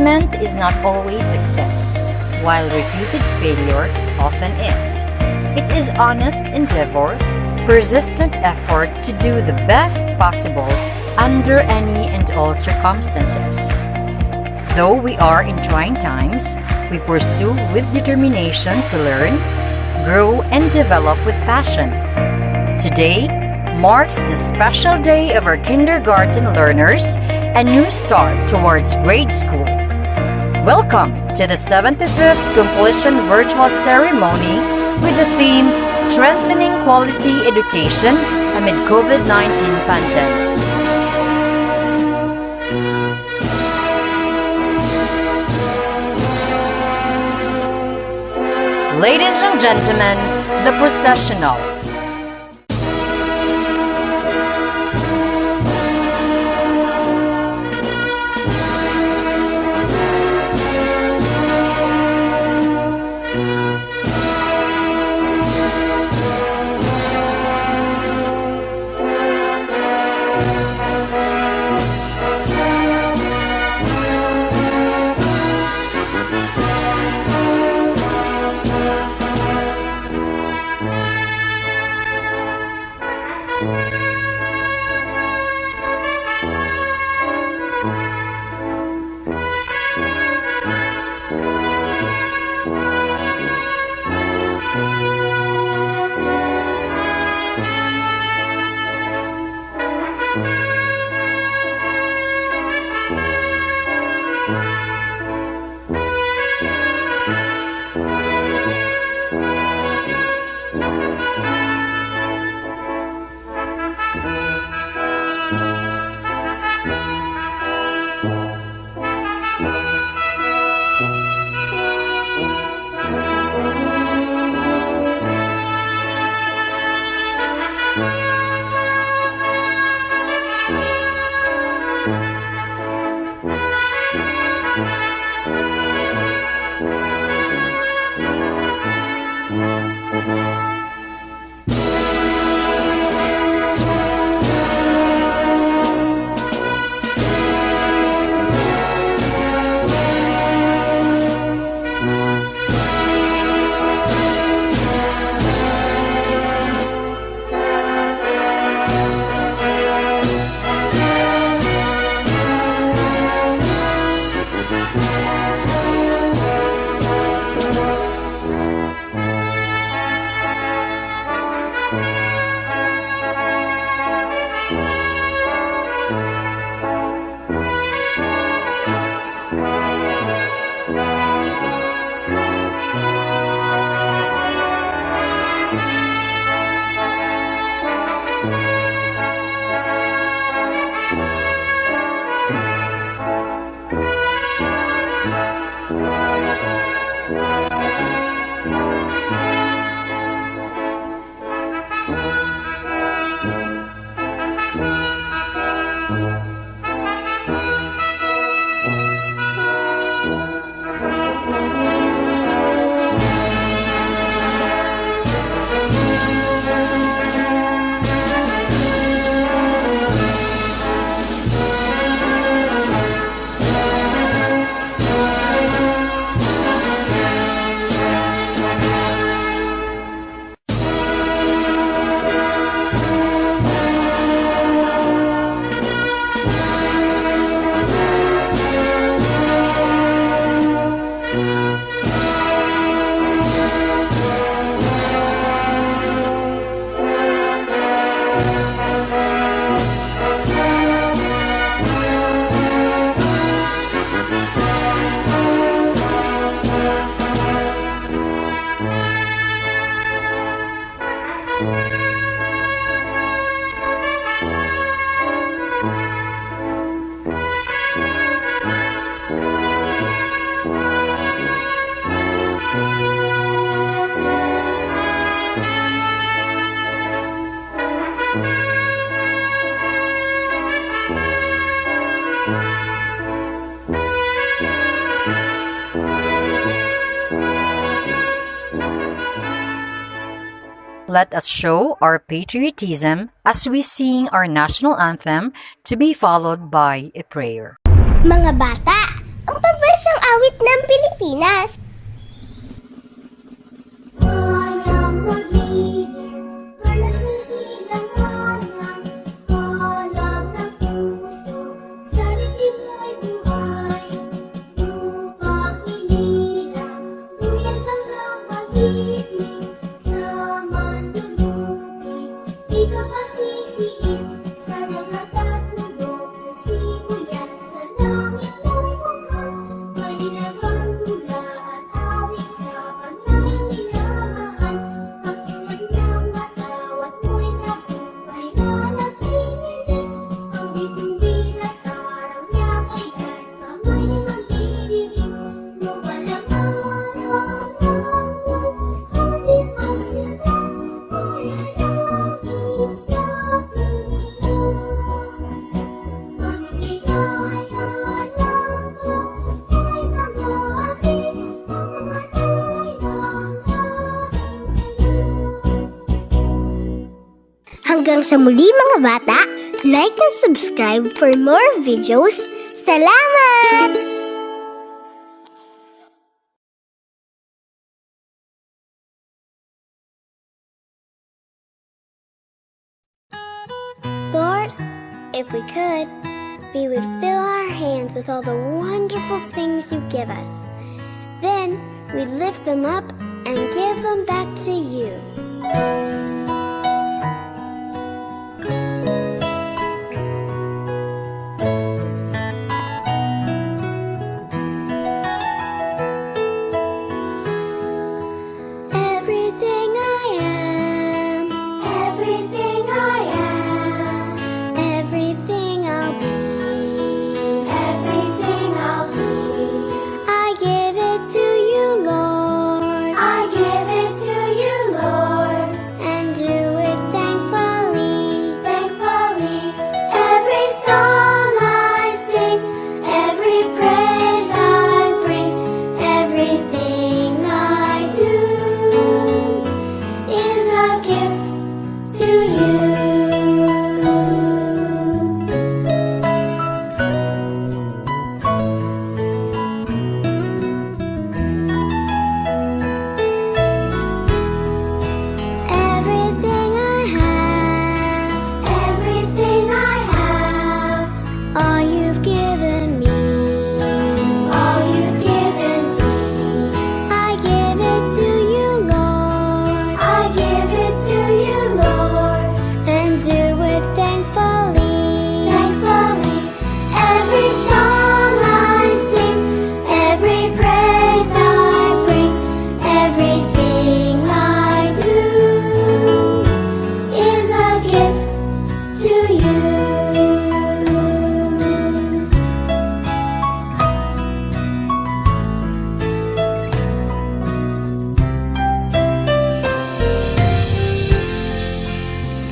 Achievement is not always success, while reputed failure often is. It is honest endeavor, persistent effort to do the best possible under any and all circumstances. Though we are in trying times, we pursue with determination to learn, grow, and develop with passion. Today marks the special day of our kindergarten learners, a new start towards grade school. Welcome to the 75th completion virtual ceremony with the theme Strengthening Quality Education amid COVID-19 pandemic. Ladies and gentlemen, the processional. Let us show our patriotism as we sing our national anthem to be followed by a prayer. Mga bata, ang Isang awit ng Pilipinas. Kayang mag-leader, balas ng silanganan, palab ng puso, sa dibdib mo'y buhay. Upang hinilang, tuyang hanggang pag-ibig, sa mandulupig, di ka masisiin, sa dagat at bundok, sa sibuyan, sa langit mo'y mukha, may dinagang tula at awit sa panay minamahal. Ang isip ng matawat mo'y tagumpay na nagtinilig, ang bituin at araw niya kailan pa may magdidilim. Lupa lang araw ng di pagsila, mo'y alawin sa Pilipinas. Ang ligaya lang ko ay mag-aakit, ang mamatay lang sa'yo. Hanggang sa muli mga bata, like and subscribe for more videos. Salamat! Lord, if we could, we would fill our hands with all the wonderful things you give us. Then we'd lift them up and give them back to you. Everything I am, Everything I am, everything I'll be, everything I'll be, I give it to you, Lord, I give it to you, Lord, and do it thankfully. thankfully. Every song I sing, every praise I bring, everything I do is a gift to you. Everything I have, Everything I have, all you've given me, all you've given me, I give it to you, Lord, I give it to you, Lord, and do it thankfully. thankfully. Every song I sing, every praise I bring, everything I do is a gift to you.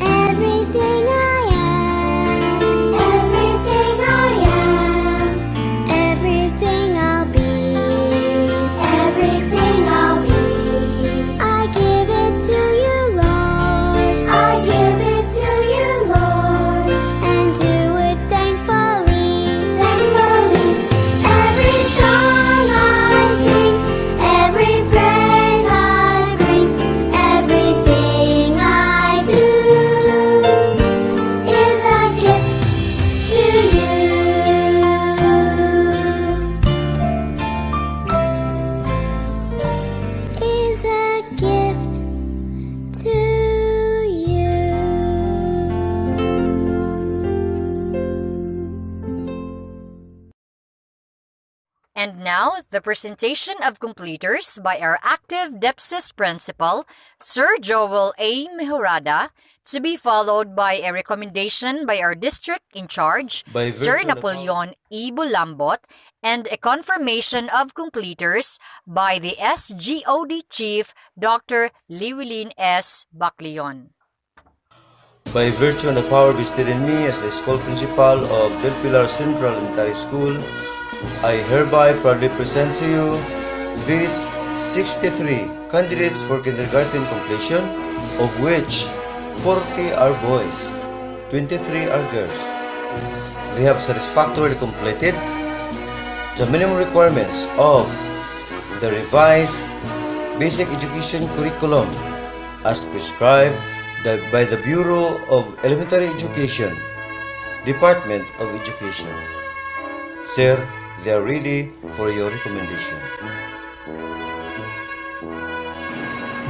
Everything I am, Everything I am, everything I'll be, everything I'll be, I give it to you, Lord, I give it to you, Lord, and do it thankfully. thankfully. Every song I sing, every praise I bring, everything I do is a gift to you. Is a gift to you. And now, the presentation of completers by our active Depces principal, Sir Joel A. Mejorada, to be followed by a recommendation by our district in charge, By Sir virtue of Napoleon E. Bulambot, and a confirmation of completers by the SGOD Chief, Dr. Liwilin S. Baclion. By virtue of the power vested in me as the school principal of Del Pilar Central Elementary School, I hereby proudly present to you these 63 candidates for kindergarten completion, of which 40 are boys, 23 are girls. They have satisfactorily completed the minimum requirements of the revised basic education curriculum as prescribed by the Bureau of Elementary Education, Department of Education. Sir, they are ready for your recommendation.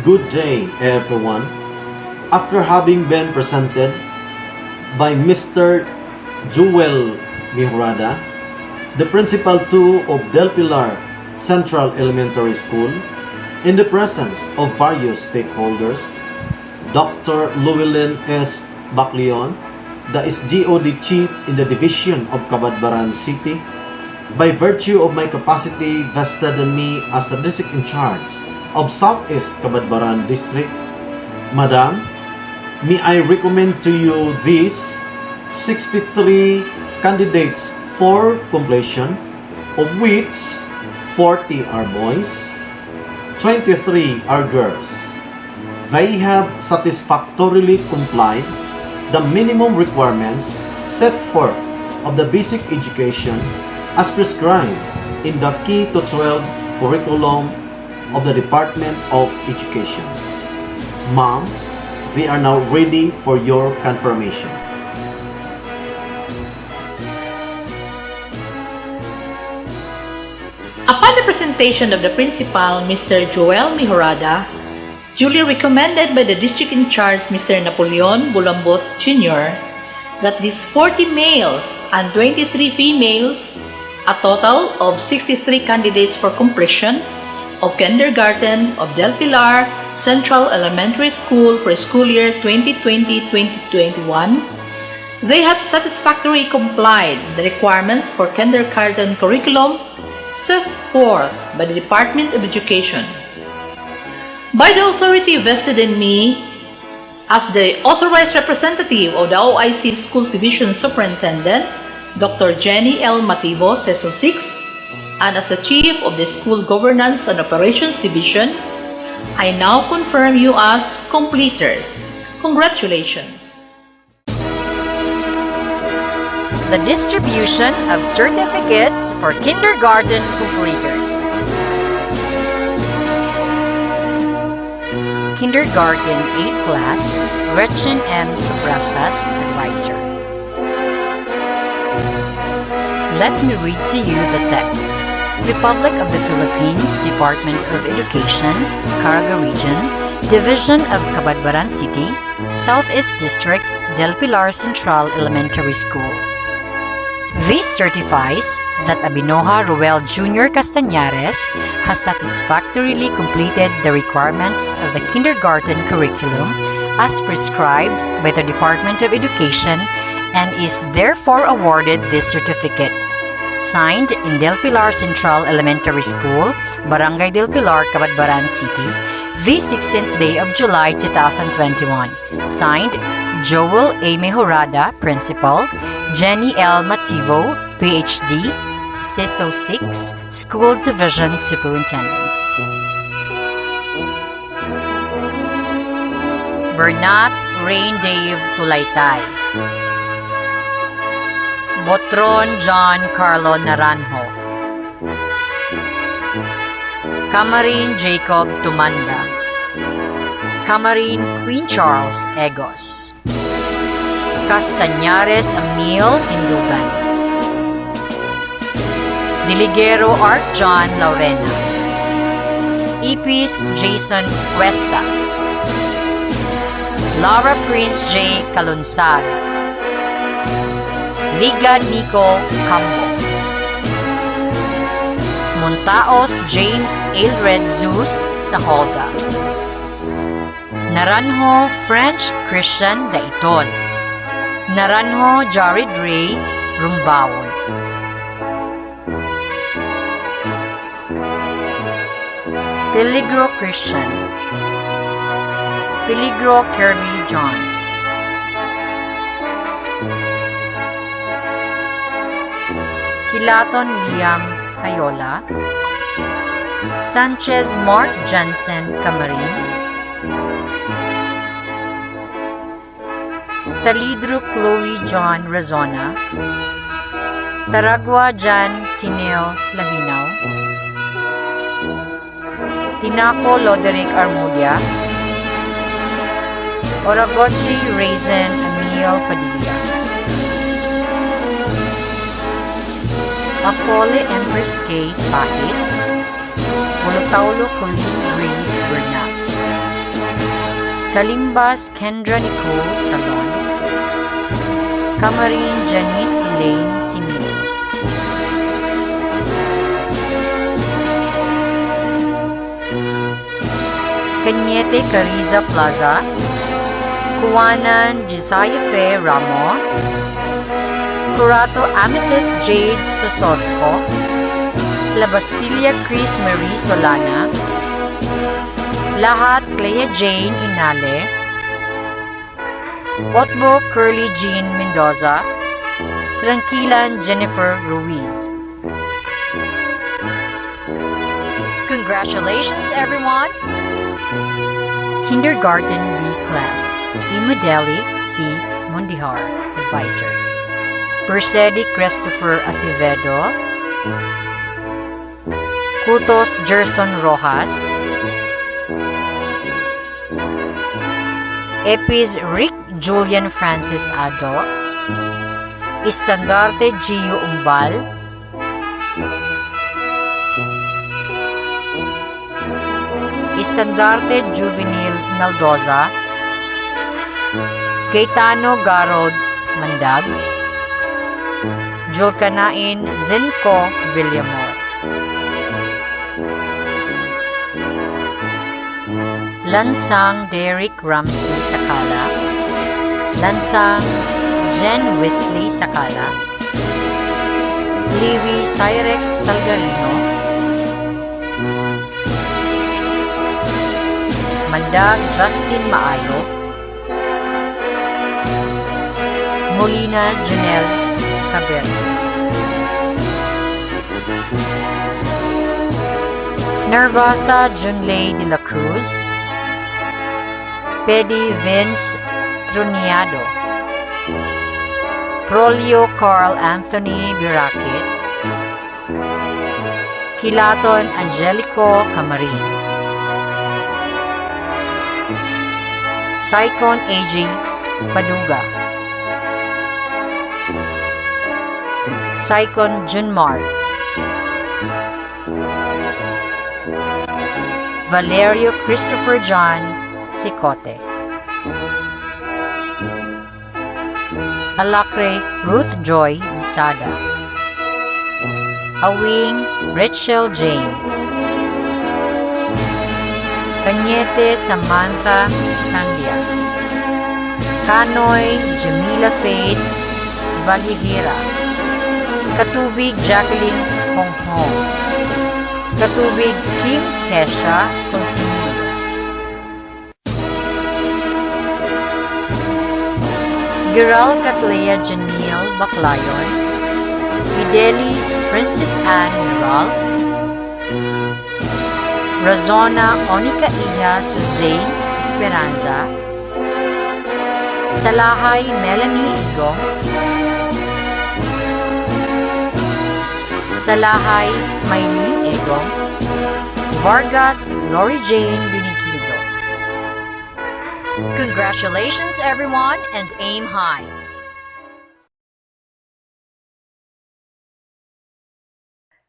Good day, everyone. After having been presented by Mr. Joel Mihurada, the Principal 2 of Del Pilar Central Elementary School, in the presence of various stakeholders, Dr. Llewellyn S. Bacleon, the SGOD Chief in the Division of Cabadbaran City, by virtue of my capacity vested in me as the District in charge of Southeast Cabadbaran District, Madam, may I recommend to you these 63 candidates for completion, of which 40 are boys, 23 are girls. They have satisfactorily complied the minimum requirements set forth of the basic education as prescribed in the Key to 12 curriculum of the Department of Education. Ma'am, we are now ready for your confirmation. Upon the presentation of the principal, Mr. Joel Mihurada, duly recommended by the district in charge, Mr. Napoleon Bulambot Jr., that these 40 males and 23 females, a total of 63 candidates for completion of kindergarten of Del Pilar Central Elementary School for school year 2020-2021, they have satisfactorily complied the requirements for kindergarten curriculum set forth by the Department of Education. By the authority vested in me as the authorized representative of the OIC Schools Division Superintendent, Dr. Jenny L. Mativo, CESO 6, and as the Chief of the School Governance and Operations Division, I now confirm you as completers. Congratulations! The distribution of certificates for kindergarten completers. Kindergarten 8th class, Gretchen M. Sobrastas, Advisor. Let me read to you the text. Republic of the Philippines, Department of Education, Caraga Region, Division of Cabadbaran City, Southeast District, Del Pilar Central Elementary School. This certifies that Abinoja Ruel Jr. Castañares has satisfactorily completed the requirements of the kindergarten curriculum as prescribed by the Department of Education and is therefore awarded this certificate. Signed in Del Pilar Central Elementary School, Barangay Del Pilar, Cabadbaran City, the 16th day of July 2021. Signed, Joel A. Mejorada, Principal, Jenny L. Mativo, PhD, CESO 6, School Division Superintendent. Bernat Rain Dave Tulaytay. Botron John Carlo Naranjo. Camarin Jacob Tumanda. Camarin Queen Charles Egos. Castañares Emil Hindugan. Diligero Art John Laurena. Ipis Jason Cuesta. Laura Prince J. Calunsag. Liga Nico Cambo. Montaos James Ailred Zeus Saholga. Naranjo French Christian Daiton. Naranjo Jared Ray Rumbawon. Peligro Christian. Peligro Kirby John. Kilaton Liam Hayola. Sanchez Mark Jensen Camarin. Talidro Chloe John Razona. Taragua Jan Tineo Lahinaw, Tinaco Loderick Armudia, Oragochi Raisin Emil Padilla, Apole Empress K. Pahit, Bulutaulo Colleen Grace Bernat, Kalimbas Kendra Nicole Salon, Camarin Janice Elaine Simino, Cañete Cariza Plaza, Kuwanan Josiah Fe Ramo, Curato Amethyst Jade Sososco, La Bastilla Chris Marie Solana, Lahat Clea Jane Inale, Otbo Curly Jean Mendoza, Tranquilan Jennifer Ruiz. Congratulations, everyone! Kindergarten B Class, Imodeli C. Mondihar, Advisor. Persedi Christopher Acevedo, Kutos Gerson Rojas, Epis Rick Julian Francis Ado, Istandarte Gio Umbal, Istandarte Juvenil Naldoza, Gaetano Garold Mandag, Julkanain Zenko Villamor, Lansang Derek Ramsey Sakala, Lansang Jen Wesley Sakala, Levi Cyrex Salgarino, Mandag Justin Maayo, Molina Janelle Caberno, Nervasa Junlei de la Cruz, Pedi Vince Truniado, Prolio Carl Anthony Birakit, Kilaton Angelico Camarin, Saikon AJ Paduga, Saikon Junmar, Valerio Christopher John Sicote, Alacre Ruth Joy Bisada, Awing Rachel Jane, Cañete Samantha Candia, Canoy Jamila Faith Valihira, Katubig Jacqueline Honghong, Katubig Kim Kesha Consignio, Giral Catlea Janil Baclayon, Fidelis Princess Anne Miral, Razona Onica Iya Suzanne Esperanza, Salahay Melanie Igong, Salahay Maylene Egong, Vargas Lori Jane Binigildo. Congratulations, everyone, and aim high.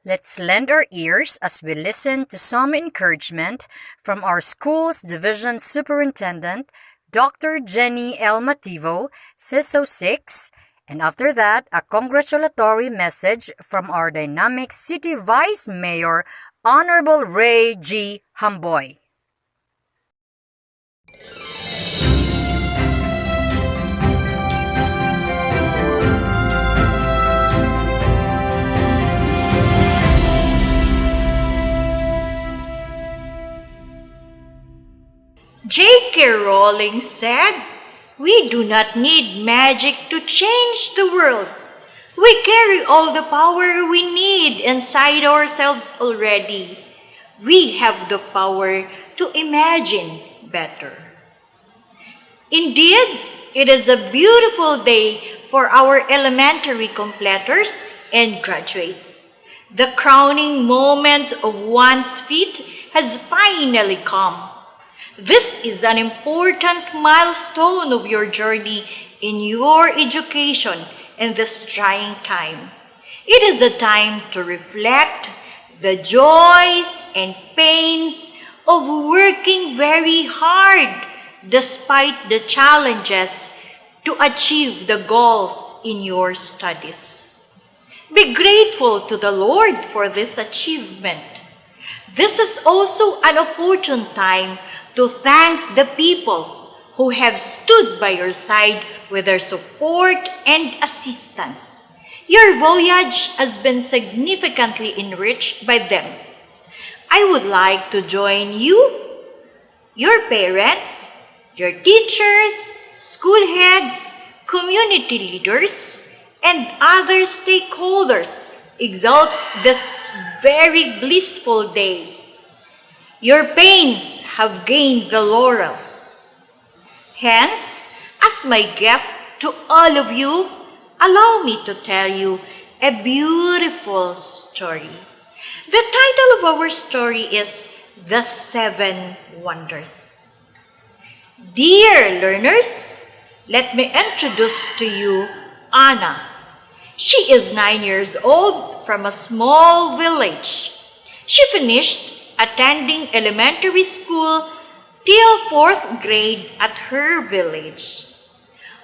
Let's lend our ears as we listen to some encouragement from our school's division superintendent, Dr. Jenny L. Mativo, CISO 6, and after that, a congratulatory message from our dynamic City Vice Mayor, Honorable Ray G. Hamboy. J.K. Rowling said, "We do not need magic to change the world. We carry all the power we need inside ourselves already. We have the power to imagine better." Indeed, it is a beautiful day for our elementary completers and graduates. The crowning moment of one's feat has finally come. This is an important milestone of your journey in your education in this trying time. It is a time to reflect the joys and pains of working very hard despite the challenges to achieve the goals in your studies. Be grateful to the Lord for this achievement. This is also an opportune time to thank the people who have stood by your side with their support and assistance. Your voyage has been significantly enriched by them. I would like to join you, your parents, your teachers, school heads, community leaders, and other stakeholders exalt this very blissful day. Your pains have gained the laurels. Hence, as my gift to all of you, allow me to tell you a beautiful story. The title of our story is The Seven Wonders. Dear learners, let me introduce to you Anna. She is 9 years old from a small village. She finished attending elementary school till 4th grade at her village.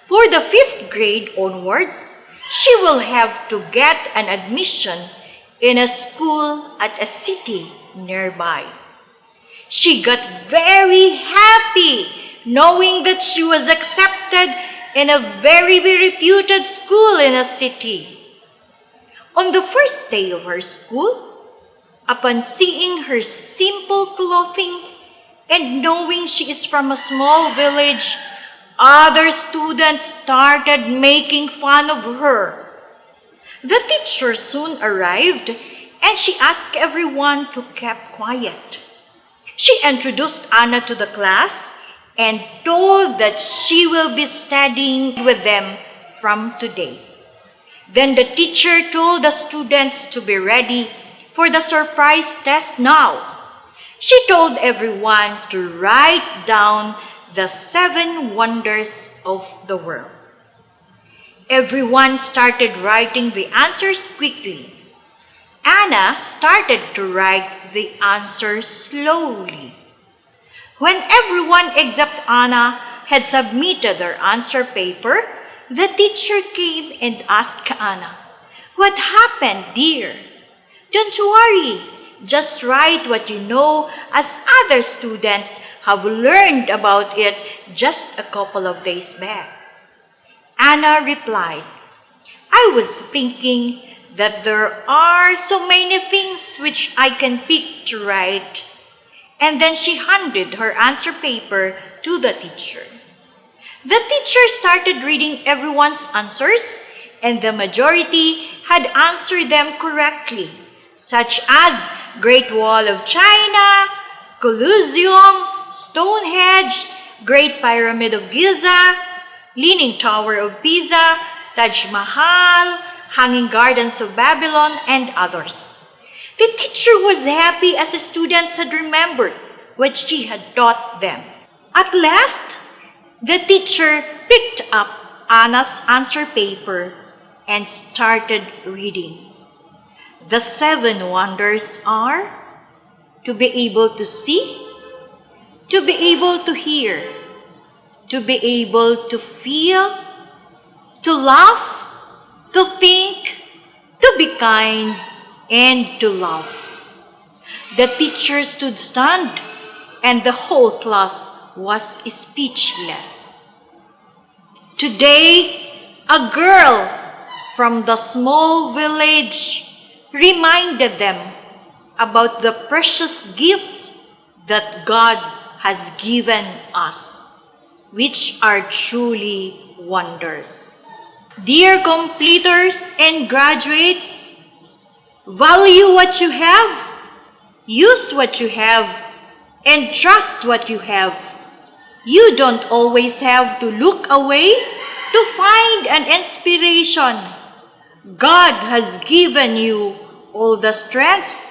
For the 5th grade onwards, she will have to get an admission in a school at a city nearby. She got very happy knowing that she was accepted in a very reputed school in a city. On the first day of her school, upon seeing her simple clothing and knowing she is from a small village, other students started making fun of her. The teacher soon arrived and she asked everyone to keep quiet. She introduced Anna to the class and told that she will be studying with them from today. Then the teacher told the students to be ready for the surprise test now. She told everyone to write down the 7 wonders of the world. Everyone started writing the answers quickly. Anna started to write the answers slowly. When everyone except Anna had submitted their answer paper, the teacher came and asked Anna, "What happened, dear?" "Don't worry, just write what you know as other students have learned about it just a couple of days back." Anna replied, "I was thinking that there are so many things which I can pick to write." And then she handed her answer paper to the teacher. The teacher started reading everyone's answers, and the majority had answered them correctly, such as Great Wall of China, Colosseum, Stonehenge, Great Pyramid of Giza, Leaning Tower of Pisa, Taj Mahal, Hanging Gardens of Babylon, and others. The teacher was happy as the students had remembered what she had taught them. At last, the teacher picked up Anna's answer paper and started reading. The 7 wonders are to be able to see, to be able to hear, to be able to feel, to laugh, to think, to be kind, and to love. The teacher stood stunned, and the whole class was speechless. Today, a girl from the small village reminded them about the precious gifts that God has given us, which are truly wonders. Dear completers and graduates, value what you have, use what you have, and trust what you have. You don't always have to look away to find an inspiration. God has given you all the strengths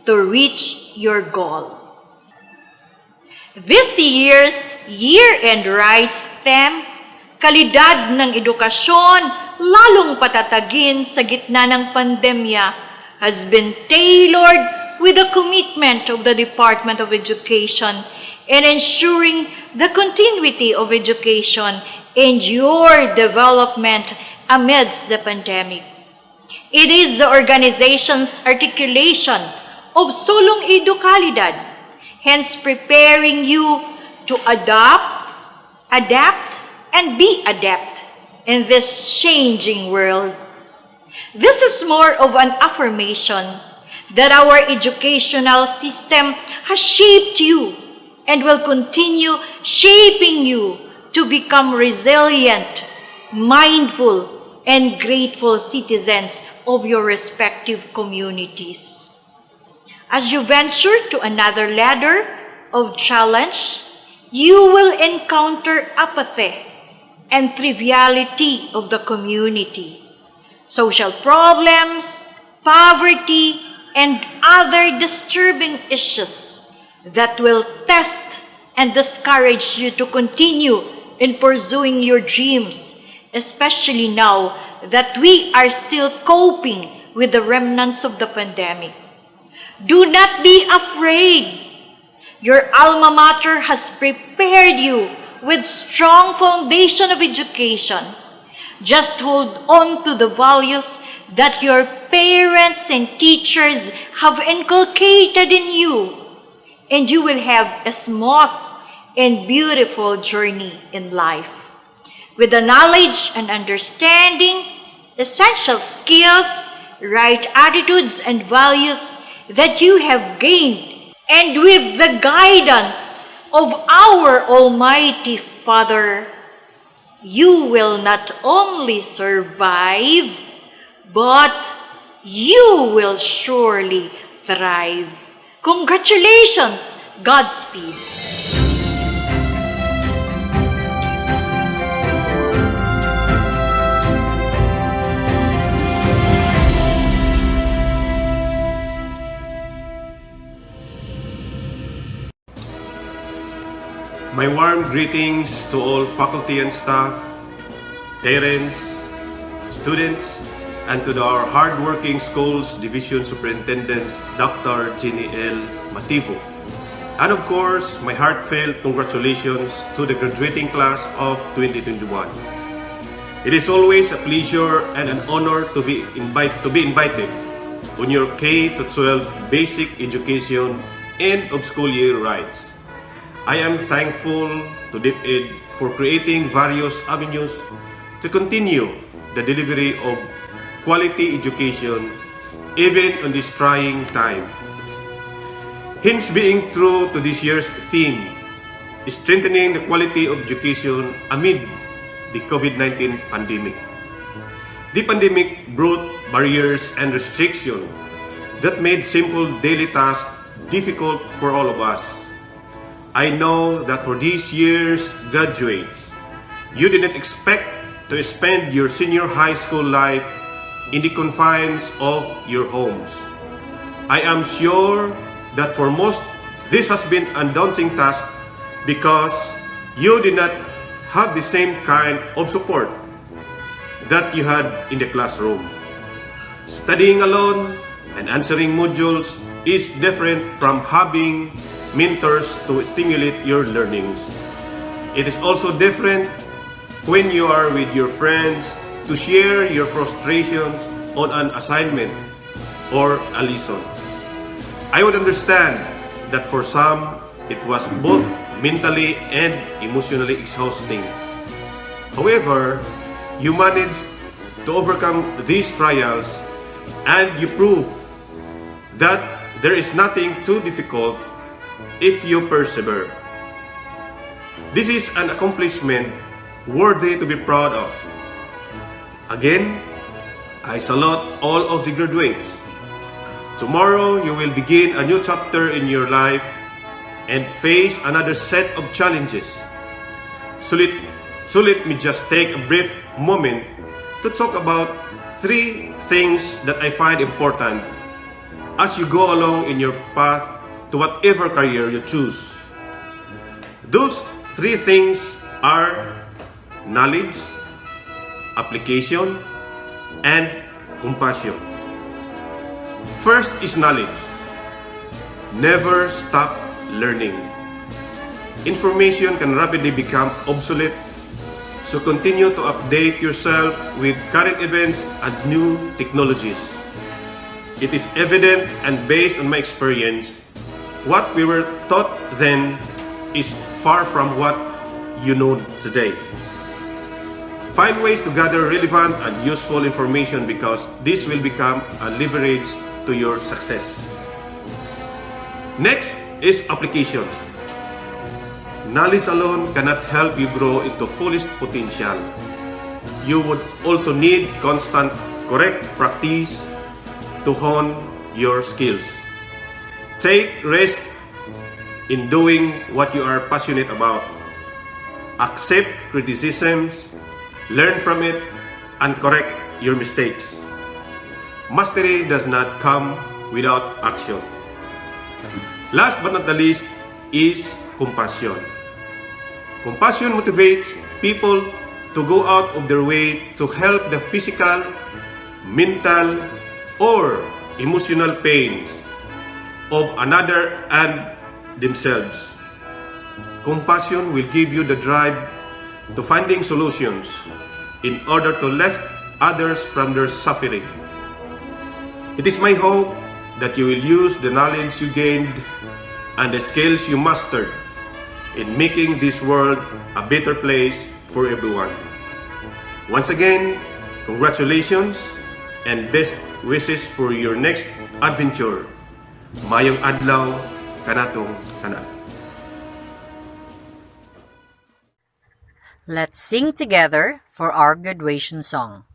to reach your goal. This year's year-end rights theme, kalidad ng edukasyon, lalong patatagin sa gitna ng pandemya, has been tailored with the commitment of the Department of Education in ensuring the continuity of education and your development amidst the pandemic. It is the organization's articulation of Sulong Edukalidad, hence preparing you to adapt, and be adept in this changing world. This is more of an affirmation that our educational system has shaped you and will continue shaping you to become resilient, mindful, and grateful citizens of your respective communities. As you venture to another ladder of challenge, you will encounter apathy and triviality of the community, social problems, poverty, and other disturbing issues that will test and discourage you to continue in pursuing your dreams, especially now that we are still coping with the remnants of the pandemic. Do not be afraid. Your alma mater has prepared you with strong foundation of education. Just hold on to the values that your parents and teachers have inculcated in you, and you will have a smooth and beautiful journey in life. With the knowledge and understanding, essential skills, right attitudes and values that you have gained, and with the guidance of our Almighty Father, you will not only survive, but you will surely thrive. Congratulations! Godspeed! My warm greetings to all faculty and staff, parents, students, and to our hardworking schools Division Superintendent, Dr. Ginny L. Mativo. And of course, my heartfelt congratulations to the graduating class of 2021. It is always a pleasure and an honor to be invited on your K-12 basic education end of school year rights. I am thankful to DepEd for creating various avenues to continue the delivery of quality education even on this trying time. Hence, being true to this year's theme, strengthening the quality of education amid the COVID-19 pandemic. The pandemic brought barriers and restrictions that made simple daily tasks difficult for all of us. I know that for this year's graduates, you didn't expect to spend your senior high school life in the confines of your homes. I am sure that for most, this has been a daunting task because you did not have the same kind of support that you had in the classroom. Studying alone and answering modules is different from having mentors to stimulate your learnings. It is also different when you are with your friends to share your frustrations on an assignment or a lesson. I would understand that for some, it was both mentally and emotionally exhausting. However, you managed to overcome these trials and you prove that there is nothing too difficult if you persevere. This is an accomplishment worthy to be proud of. Again, I salute all of the graduates. Tomorrow, you will begin a new chapter in your life and face another set of challenges. So let me just take a brief moment to talk about 3 things that I find important as you go along in your path to whatever career you choose. Those three things are knowledge, application, and compassion. First is knowledge. Never stop learning. Information can rapidly become obsolete, so continue to update yourself with current events and new technologies. It is evident and based on my experience, what we were taught then is far from what you know today. Find ways to gather relevant and useful information because this will become a leverage to your success. Next is application. Knowledge alone cannot help you grow into fullest potential. You would also need constant correct practice to hone your skills. Take rest in doing what you are passionate about. Accept criticisms, learn from it, and correct your mistakes. Mastery does not come without action. Last but not the least is compassion. Compassion motivates people to go out of their way to help the physical, mental, or emotional pains of another and themselves. Compassion will give you the drive to finding solutions in order to lift others from their suffering. It is my hope that you will use the knowledge you gained and the skills you mastered in making this world a better place for everyone. Once again, congratulations and best wishes for your next adventure. Mayong adlaw kanatong tanan. Let's sing together for our graduation song.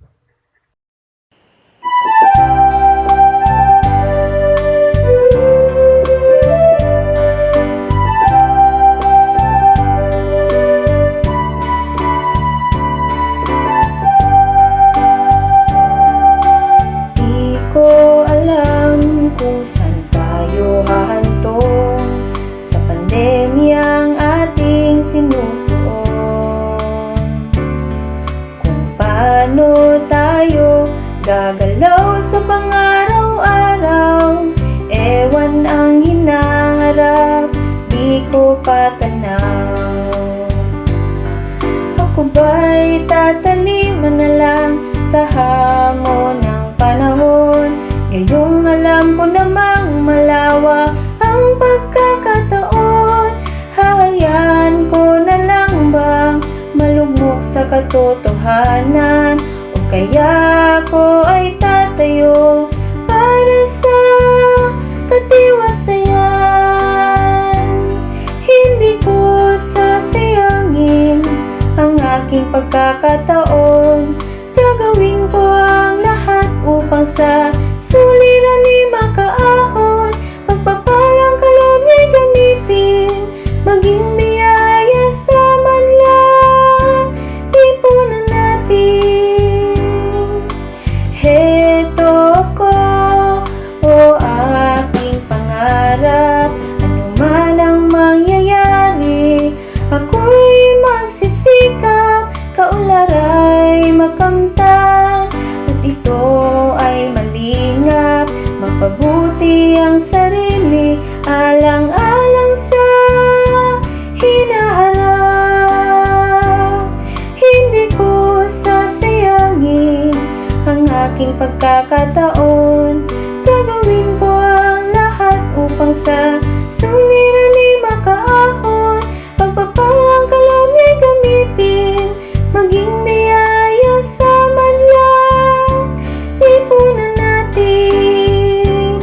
Kung saan tayo hahantong sa pandemyang ating sinusuon. Kung paano tayo gagalaw sa pang-araw-araw, ewan ang hinaharap, di ko patanaw. Ako ba'y tataliman na lang sa hamon ng panahon? Ngayong alam ko namang malawak ang pagkakataon, hahayaan ko na lang bang malugmok sa katotohanan? O kaya ko ay tatayo para sa katiwasayan? Hindi ko sasayangin ang aking pagkakataon, gagawin ko ang lahat upang sa suliran ni makaahon. Pagpapalang kaloob niya'y gamitin, maging biyaya sa manlang ipunan natin. Heto ako, o aking pangarap, ano man ang mangyayari, ako'y magsisikap, kaunlaray makamtan, at ito ay malingap, mapabuti ang sarili, alang-alang sa hinaharap. Hindi ko sasayangin ang aking pagkakataon, gagawin ko ang lahat upang sa suliran ni makaahon. Pagpapalang kaloob niya'y gamitin, maging biyaya sa manlang ipunan natin.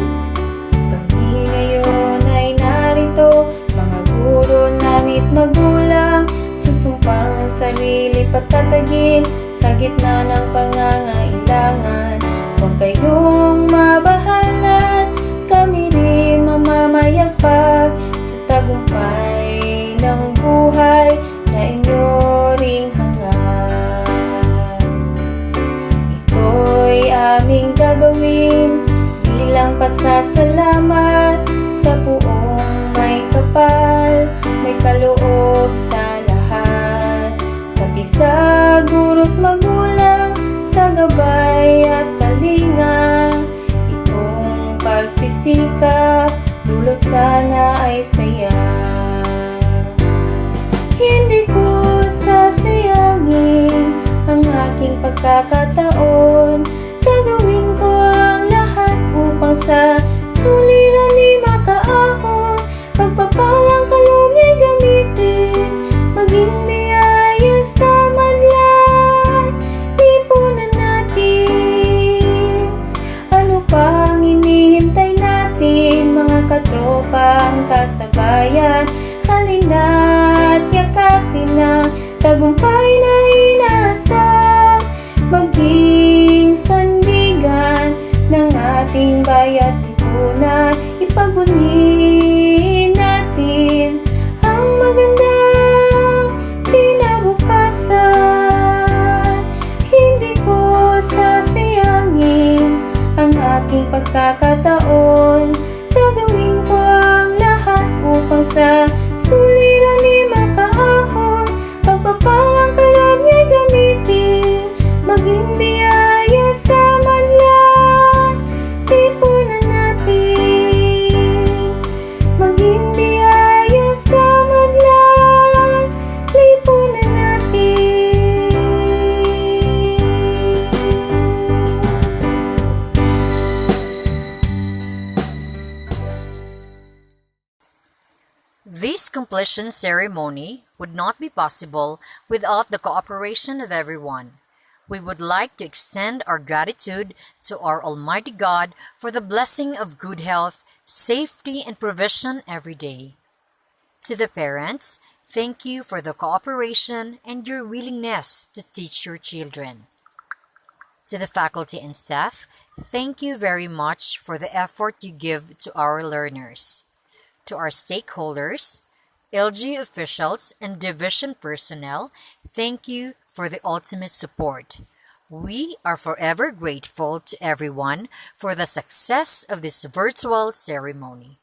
Kami ngayon ay narito, mga guro, nanit, magulang, susumpang ang sarili patatagin sa gitna ng pangangailangan. Huwag kayong mabahala, kami rin mamamayagpag sa tagumpay ng buhay na inyo ring hangad. Ito'y aming gagawin bilang pasasalamat sa buong may kapal, may kaloob sa lahat, pati sa guro't magulang, sa gabay at kalinga. Itong pagsisikap, dulot sana ay saya. Hindi ko sasayangin ang aking pagkakataon, gagawin ko ang lahat upang sa suliranin makaahon. Pagpapalang kaloob niya'y gamitin, maging biyaya sa madlan. Lipunan natin, ano pang hinihintay natin, mga katropang kasabayan? Halina't yakapin ang tagumpay na inaasam, maging sandigan ng ating baya't lipunan. Ipagbunyi natin ang magandang kinabukasan. Hindi ko sasayangin ang aking pagkakataon, gagawin ko ang lahat upang sa suliranin makaahon. Pagpapalang kaloob niya'y gamitin, maging biyaya sa madlan. Lipunan natin, maging biyaya sa madlan. Lipunan natin. This completion ceremony would not be possible without the cooperation of everyone. We would like to extend our gratitude to our Almighty God for the blessing of good health, safety, and provision every day. To the parents, thank you for the cooperation and your willingness to teach your children. To the faculty and staff, thank you very much for the effort you give to our learners. To our stakeholders, LG officials, and division personnel, thank you for the ultimate support. We are forever grateful to everyone for the success of this virtual ceremony.